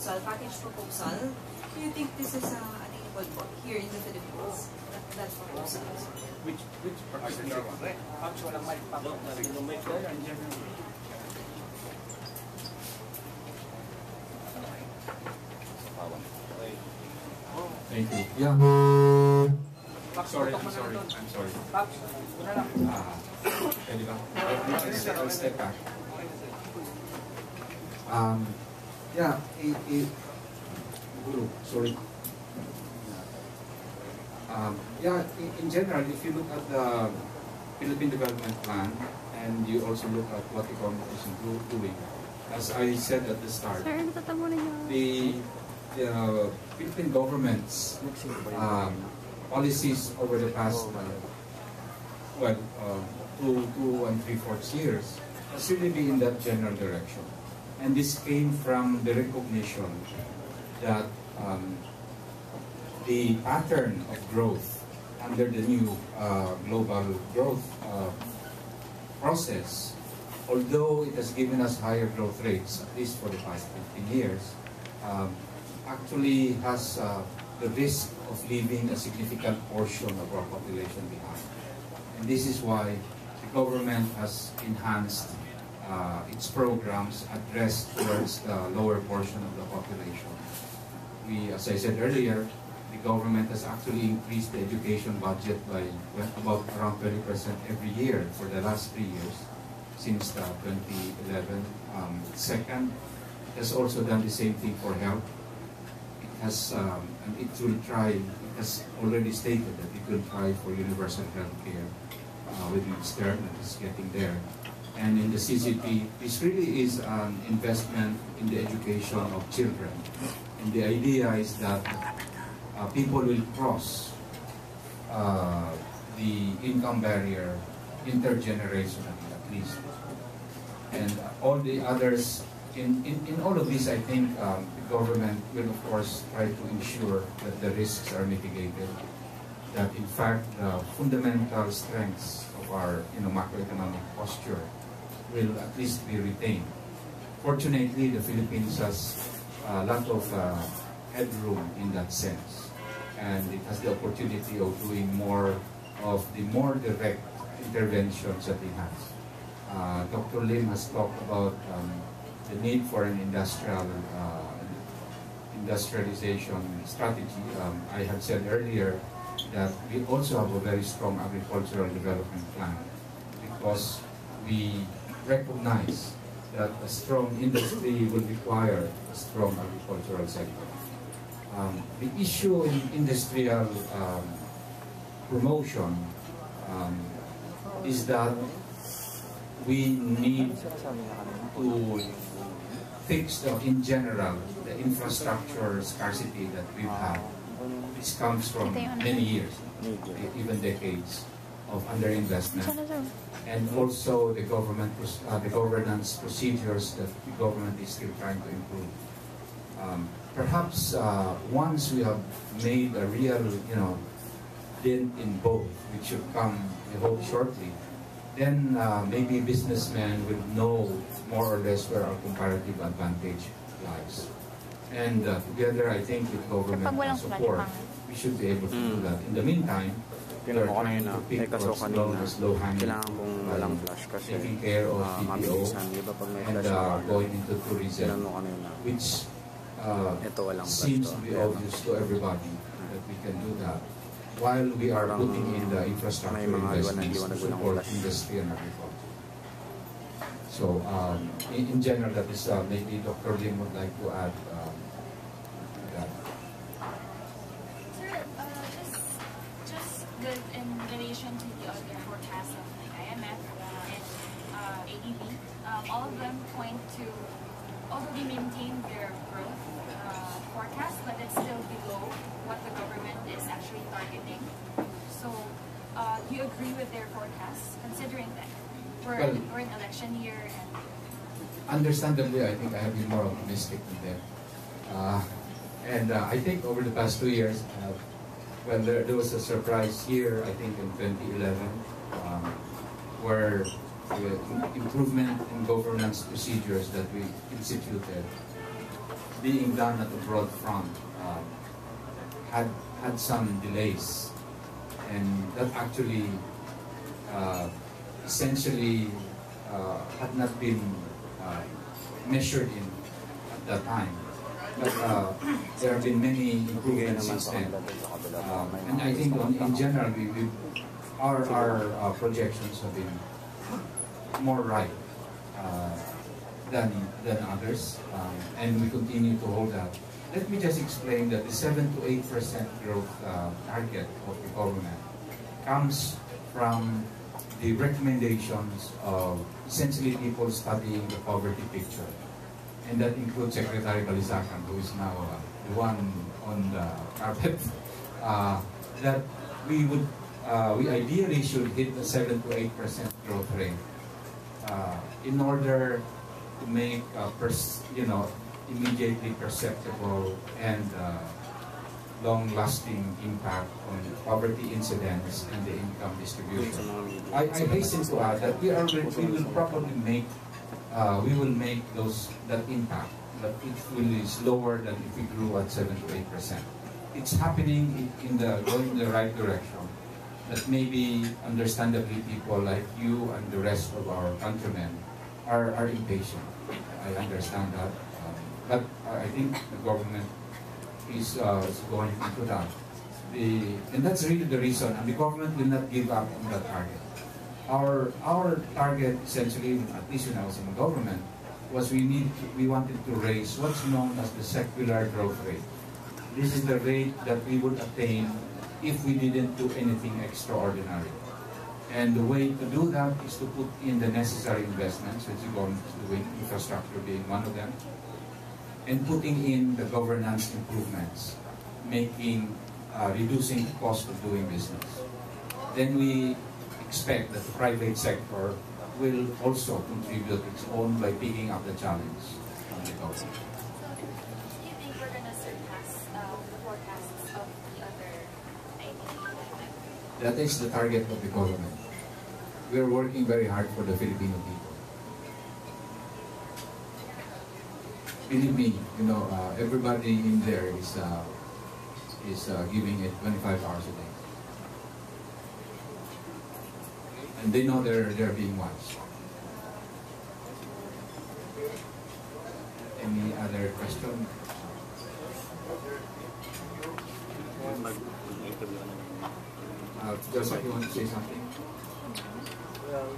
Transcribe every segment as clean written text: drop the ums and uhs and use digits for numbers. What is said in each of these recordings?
proposal, package proposal, do you think this is attainable here in the Philippines? That proposal. Which particular one? Thank you. Yeah. I'm sorry. I'll step back. Yeah, sorry. Yeah, in general, if you look at the Philippine Development Plan and you also look at what the government is doing, as I said at the start, the Philippine government's policies over the past, 2 and 3/4 years has really been in that general direction. And this came from the recognition that the pattern of growth under the new global growth process, although it has given us higher growth rates, at least for the past 15 years, actually has the risk of leaving a significant portion of our population behind. And this is why the government has enhanced its programs addressed towards the lower portion of the population. As I said earlier, the government has actually increased the education budget by about around 20% every year for the last 3 years since 2011. Second, it has also done the same thing for health. It has, and it has already stated that it will try for universal health care within its term, and it's getting there. And in the CCP, this really is an investment in the education of children. And the idea is that people will cross the income barrier intergenerationally at least. And all the others, in all of this, I think the government will of course try to ensure that the risks are mitigated, that in fact the fundamental strengths of our macroeconomic posture will at least be retained. Fortunately, the Philippines has a lot of headroom in that sense, and it has the opportunity of doing more of the more direct interventions that it has. Dr. Lim has talked about the need for an industrialization strategy. I had said earlier that we also have a very strong agricultural development plan because we recognize that a strong industry will require a strong agricultural sector. The issue in industrial promotion is that we need to fix, in general, the infrastructure scarcity that we've had. This comes from many years, even decades of underinvestment, and also the governance procedures that the government is still trying to improve. Perhaps once we have made a real, dent in both, which should come, I hope, shortly, then maybe businessmen will know more or less where our comparative advantage lies. And together, I think with government support, we should be able to do that. In the meantime, Kinuha ko na yun na. Kaso kanina, kailangan kong walang flash kasi taking care of mabilisan. Di ba pag may flash and going into tourism, which seems to be obvious to everybody that we can do that while we are putting in the infrastructure investments to support industry and agriculture. So, in general, that is maybe Dr. Lim would like to add that. In relation to the other forecasts of like IMF and ADB, all of them point to, although they maintain their growth forecast, but it's still below what the government is actually targeting. So, do you agree with their forecasts, considering that we're in election year? And understandably, I think I have been more optimistic than them. And I think over the past 2 years, well, there was a surprise here, I think in 2011, where the improvement in governance procedures that we instituted being done at the broad front had some delays, and that actually essentially had not been measured in at that time. But there have been many improvements since then. And I think in general, our projections have been more right than others, and we continue to hold that. Let me just explain that the 7 to 8% growth target of the government comes from the recommendations of essentially people studying the poverty picture. And that includes Secretary Balisacan, who is now the one on the carpet, that we ideally should hit the 7 to 8% growth rate in order to make immediately perceptible and long-lasting impact on poverty incidence and the income distribution. I hasten to add that we will probably make that impact, but it will be slower than if we grew at 7 to 8%. It's happening going in the right direction. But maybe, understandably, people like you and the rest of our countrymen are impatient. I understand that. But I think the government is going into that. And that's really the reason. And the government will not give up on that target. Our target, essentially, at least when I was in the government, was we wanted to raise what's known as the secular growth rate. This is the rate that we would attain if we didn't do anything extraordinary. And the way to do that is to put in the necessary investments, which the government is doing, infrastructure being one of them, and putting in the governance improvements, reducing the cost of doing business. Then we expect that the private sector will also contribute its own by picking up the challenge from the government. So, do you think we're going to surpass the forecasts of the other IDB? That is the target of the government. We are working very hard for the Filipino people. Believe me, everybody in there is giving it 25 hours a day, and they know they're being watched. Any other question? Joseph, you want to say something? Well,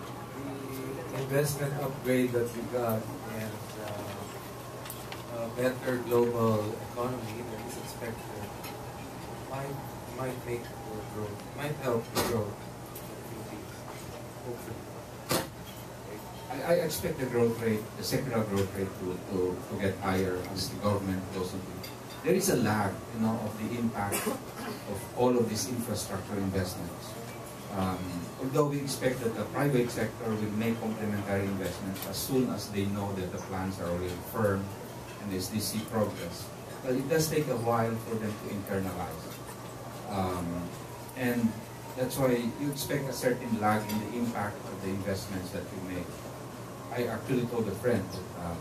the investment upgrade that we got and better global economy that is expected might make the growth, might help the growth of the Philippines, hopefully. I expect the growth rate, the secular growth rate, to get higher as the government goes into it. There is a lag, of the impact of all of these infrastructure investments. Although we expect that the private sector will make complementary investments as soon as they know that the plans are already firm and as they see progress. But it does take a while for them to internalize. And that's why you expect a certain lag in the impact of the investments that you make. I actually told a friend that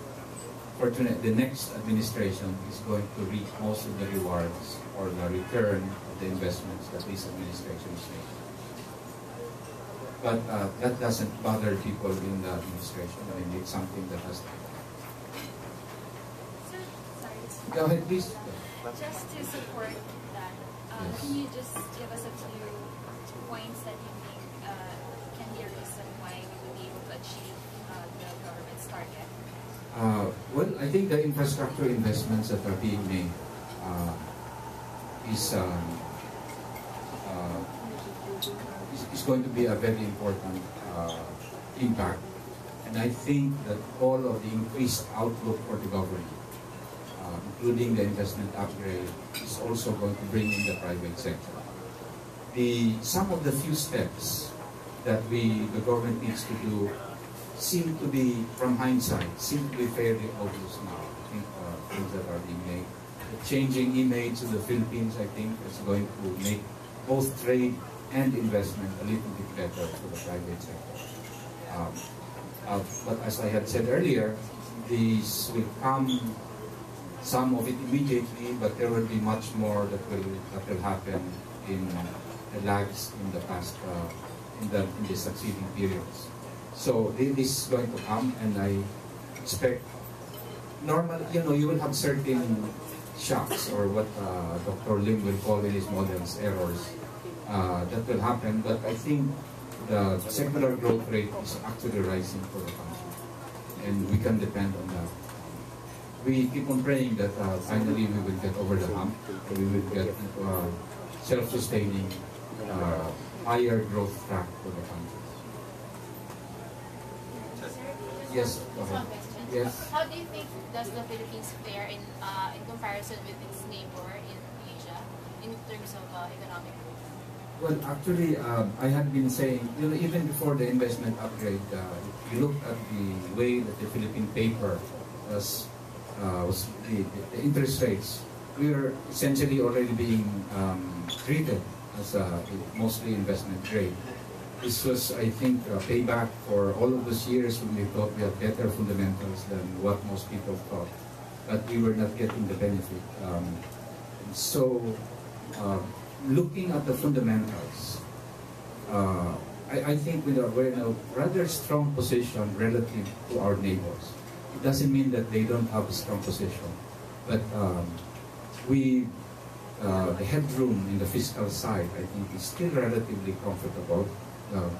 fortunately the next administration is going to reap most of the rewards or the return of the investments that this administration is making. But that doesn't bother people in the administration. I mean, it's something that has to happen. Sir, sorry. Go ahead, please. Just to support that, Yes. can you just give us a few points that you think can be a reason why we would be able to achieve the government's target? Well, I think the infrastructure investments that are being made is going to be a very important impact. And I think that all of the increased outlook for the government, including the investment upgrade, is also going to bring in the private sector. Some of the few steps that the government needs to do seem to be, from hindsight, seem to be fairly obvious now. I think things that are being made. The changing image of the Philippines, I think, is going to make both trade and investment a little bit better for the private sector. But as I had said earlier, these will come some of it immediately, but there will be much more that will happen in the lags in the past, in the succeeding periods. So this is going to come, and I expect normal. You will have certain shocks, or what Dr. Lim will call in his models errors, that will happen. But I think the secular growth rate is actually rising for the country, and we can depend on that. We keep on praying that finally we will get over the hump, and we will get into a self-sustaining, higher growth track for the country. Yes, go ahead. Yes. How do you think does the Philippines fare in comparison with its neighbor in Asia in terms of economic growth? Well, actually, I had been saying, even before the investment upgrade, if you look at the way that the Philippine paper was the interest rates, we are essentially already being treated as mostly investment grade. This was, I think, a payback for all of those years when we thought we had better fundamentals than what most people thought, but we were not getting the benefit. Looking at the fundamentals, I think we're in a rather strong position relative to our neighbors. It doesn't mean that they don't have a strong position, but the headroom in the fiscal side, I think, is still relatively comfortable. The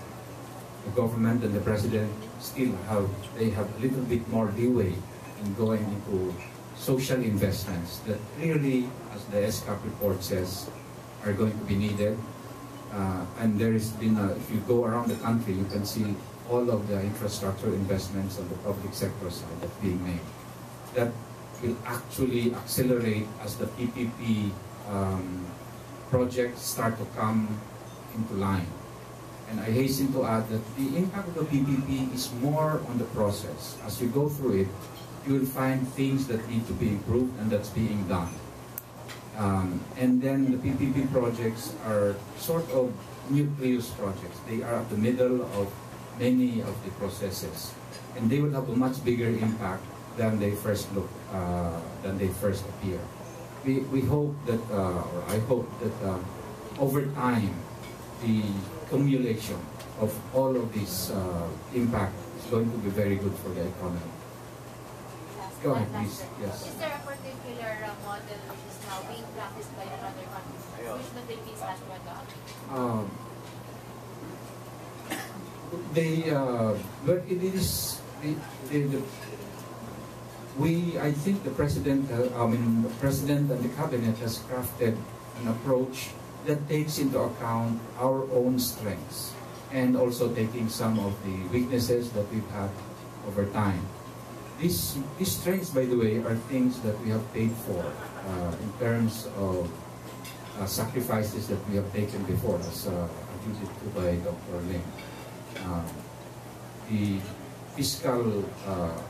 government and the president still have a little bit more leeway in going into social investments that clearly, as the SCAP report says, are going to be needed. And there has been, if you go around the country, you can see all of the infrastructure investments on the public sector side that's being made. That will actually accelerate as the PPP projects start to come into line. And I hasten to add that the impact of the PPP is more on the process. As you go through it, you will find things that need to be improved, and that's being done. And then the PPP projects are sort of nucleus projects. They are at the middle of many of the processes, and they will have a much bigger impact than they first look, than they first appear. We hope that, or I hope that over time, the accumulation of all of this impact is going to be very good for the economy. Go ahead, please. Yes. Is there a particular model which is now being practiced by other countries, which the Philippines has to adopt? But it is I think the president, the president and the cabinet has crafted an approach that takes into account our own strengths and also taking some of the weaknesses that we've had over time. These strengths, by the way, are things that we have paid for in terms of sacrifices that we have taken before, as alluded to by Dr. Lim. The fiscal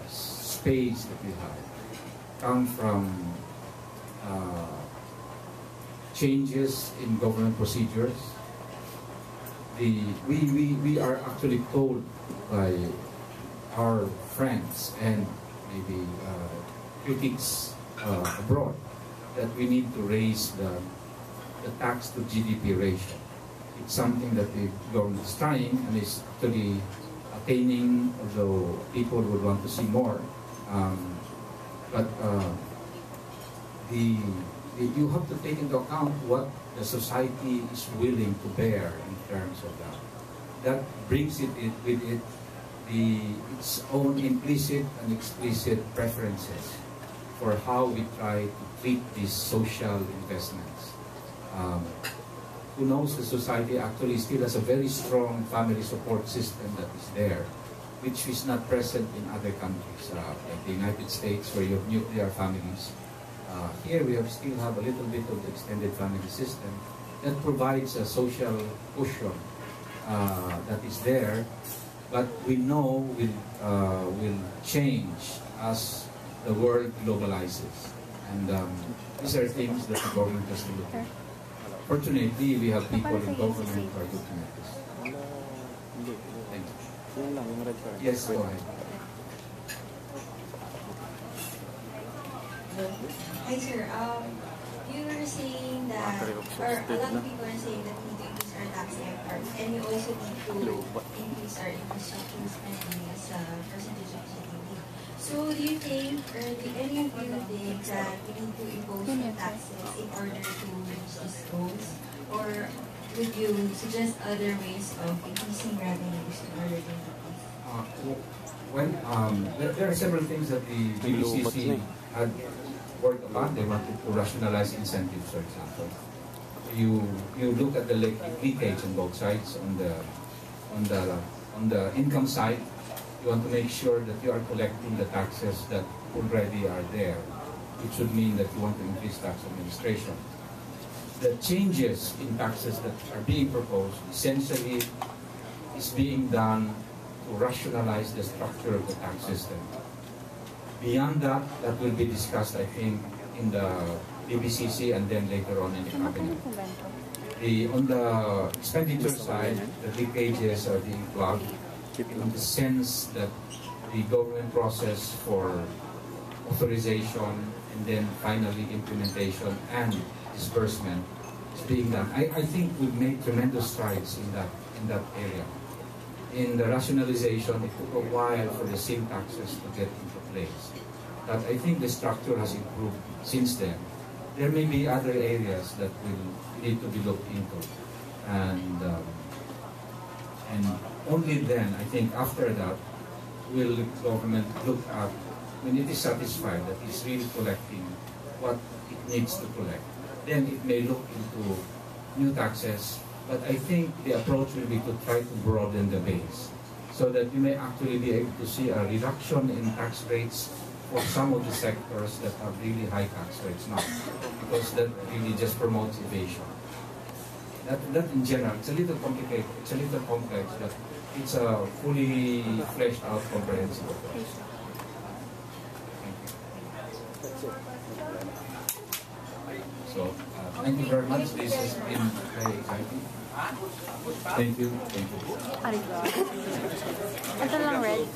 space that we have come from changes in government procedures. We are actually told by our friends and maybe critics abroad that we need to raise the tax to GDP ratio. It's something that the government is trying and is actually attaining, although people would want to see more. You have to take into account what the society is willing to bear in terms of that. That brings with it its own implicit and explicit preferences for how we try to treat these social investments. Who knows, the society actually still has a very strong family support system that is there, which is not present in other countries, like the United States, where you have nuclear families. Here we still have a little bit of the extended family system that provides a social cushion that is there, but we know will change as the world globalizes. And these are things that the government has to look at. Fortunately, we have people in government who are looking at this. Thank you. Yes, go ahead. Hi sir, you were saying that, or a lot of people are saying that we need to increase our tax efforts, and we also need to increase our infrastructure spending as a percentage of GDP. So do you think, or do any of you think that we need to impose more taxes in order to reach these goals? Or would you suggest other ways of increasing revenues in order to do this? There are several things that the BBCC had worked upon. They wanted to rationalize incentives, for example. You look at the leakage on both sides. On the income side, you want to make sure that you are collecting the taxes that already are there. It should mean that you want to increase tax administration. The changes in taxes that are being proposed essentially is being done to rationalize the structure of the tax system. Beyond that, that will be discussed, I think, in the BBCC and then later on in the cabinet. On the expenditure side, the leakages are being plugged in the sense that the government process for authorization and then finally implementation and disbursement is being done. I think we've made tremendous strides in that area. In the rationalization, it took a while for the same taxes to get into place. But I think the structure has improved since then. There may be other areas that will need to be looked into. And only then, I think after that, will the government look at, when it is satisfied that it's really collecting what it needs to collect, then it may look into new taxes. But I think the approach will be to try to broaden the base so that you may actually be able to see a reduction in tax rates for some of the sectors that have really high tax rates now, because that really just promotes evasion. That in general, it's a little complicated, it's a little complex, but it's a fully fleshed out comprehensive approach. So, thank you very much. This has been very exciting. Thank you. Thank you. Ito lang, Red.